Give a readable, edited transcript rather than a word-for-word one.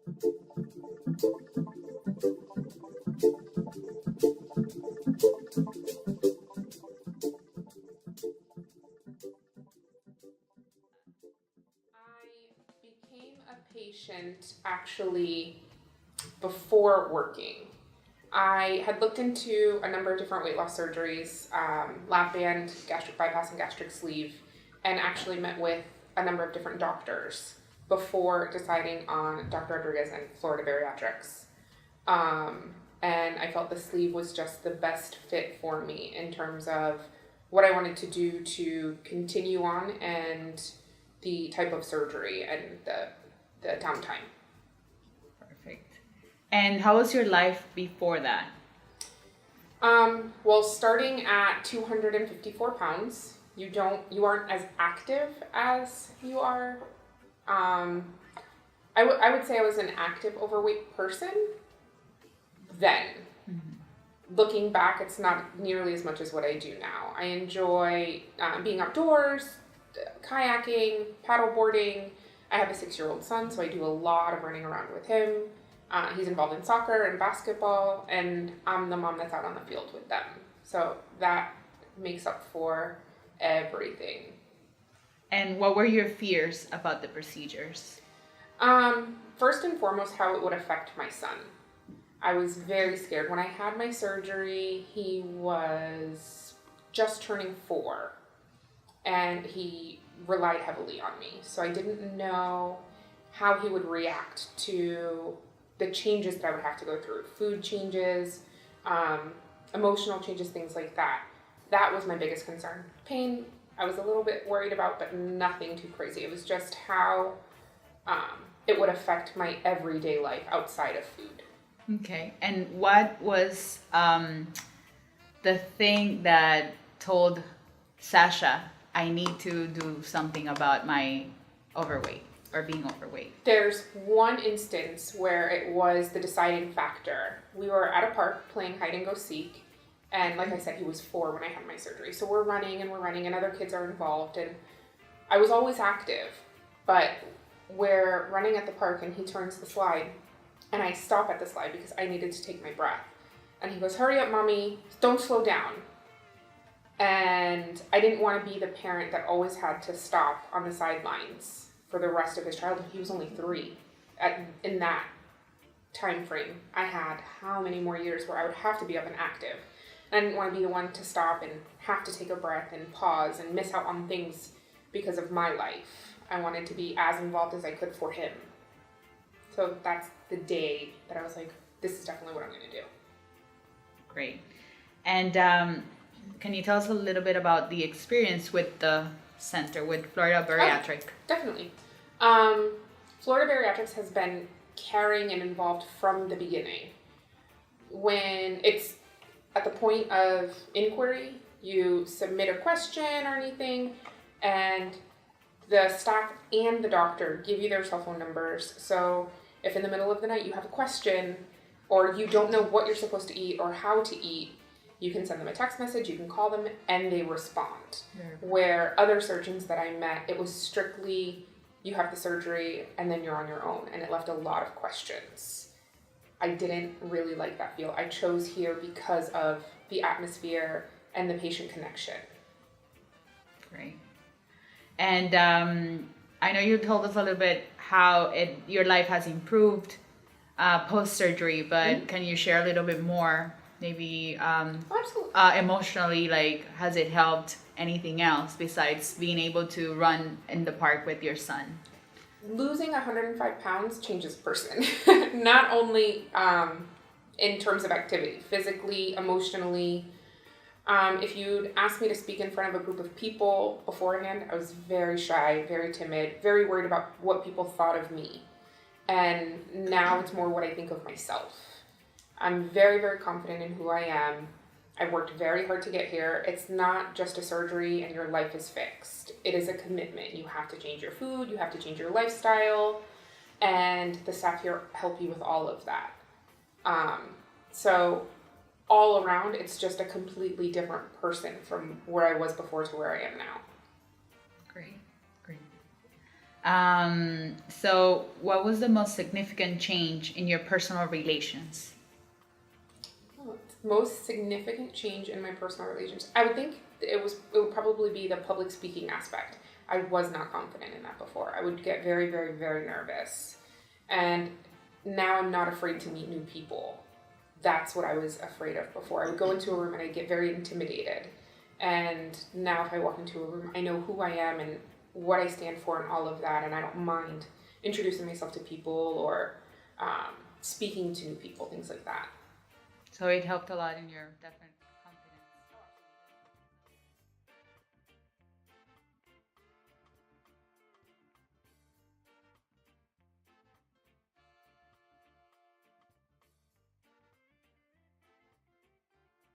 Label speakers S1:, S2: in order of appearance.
S1: I became a patient actually before working. I had looked into a number of different weight loss surgeries, lap band, gastric bypass, and gastric sleeve, and actually met with a number of different doctors before deciding on Dr. Rodriguez and Florida Bariatrics. And I felt the sleeve was just the best fit for me in terms of what I wanted to do to continue on and the type of surgery and the downtime.
S2: Perfect. And how was your life before that?
S1: Well, starting at 254 pounds, you aren't as active as you are. I would say I was an active overweight person then. Mm-hmm. Looking back, it's not nearly as much as what I do now. I enjoy being outdoors, kayaking, paddleboarding. I have a 6-year-old son, so I do a lot of running around with him. He's involved in soccer and basketball, and I'm the mom that's out on the field with them. So that makes up for everything.
S2: And what were your fears about the procedures?
S1: First and foremost, how it would affect my son. I was very scared. When I had my surgery, he was just turning 4, and he relied heavily on me. So I didn't know how he would react to the changes that I would have to go through. Food changes, emotional changes, things like that. That was my biggest concern. Pain, I was a little bit worried about, but nothing too crazy. It was just how it would affect my everyday life outside of food.
S2: Okay. And what was the thing that told Sasha, I need to do something about my overweight or being overweight?
S1: There's one instance where it was the deciding factor. We were at a park playing hide and go seek, and like I said, he was 4 when I had my surgery. So we're running, and other kids are involved, and I was always active, but we're running at the park, and he turns the slide, and I stop at the slide because I needed to take my breath. And he goes, "Hurry up, mommy, don't slow down." And I didn't want to be the parent that always had to stop on the sidelines for the rest of his childhood. He was only 3. In that time frame, I had how many more years where I would have to be up and active. And I didn't want to be the one to stop and have to take a breath and pause and miss out on things because of my life. I wanted to be as involved as I could for him. So that's the day that I was like, this is definitely what I'm going to do.
S2: Great. And can you tell us a little bit about the experience with the center, with Florida Bariatric?
S1: Oh, definitely. Florida Bariatrics has been caring and involved from the beginning. When it's at the point of inquiry, you submit a question or anything, and the staff and the doctor give you their cell phone numbers. So if in the middle of the night you have a question or you don't know what you're supposed to eat or how to eat, you can send them a text message, you can call them, and they respond. Where other surgeons that I met, it was strictly, you have the surgery and then you're on your own, and it left a lot of questions. I didn't really like that feel. I chose here because of the atmosphere and the patient connection.
S2: Great. And I know you told us a little bit how your life has improved post-surgery, but can you share a little bit more? Maybe emotionally, like, has it helped anything else besides being able to run in the park with your son?
S1: Losing 105 pounds changes a person, not only in terms of activity, physically, emotionally. If you'd asked me to speak in front of a group of people beforehand, I was very shy, very timid, very worried about what people thought of me. And now it's more what I think of myself. I'm very, very confident in who I am. I worked very hard to get here. It's not just a surgery and your life is fixed. It is a commitment. You have to change your food, you have to change your lifestyle, and the staff here help you with all of that. So all around, it's just a completely different person from where I was before to where I am now.
S2: Great, great. So what was the most significant change in your personal relations?
S1: Most significant change in my personal relations. I would think it would probably be the public speaking aspect. I was not confident in that before. I would get very, very, very nervous. And now I'm not afraid to meet new people. That's what I was afraid of before. I would go into a room and I'd get very intimidated. And now if I walk into a room, I know who I am and what I stand for and all of that. And I don't mind introducing myself to people or speaking to new people, things like that.
S2: So it helped a lot in your definitely.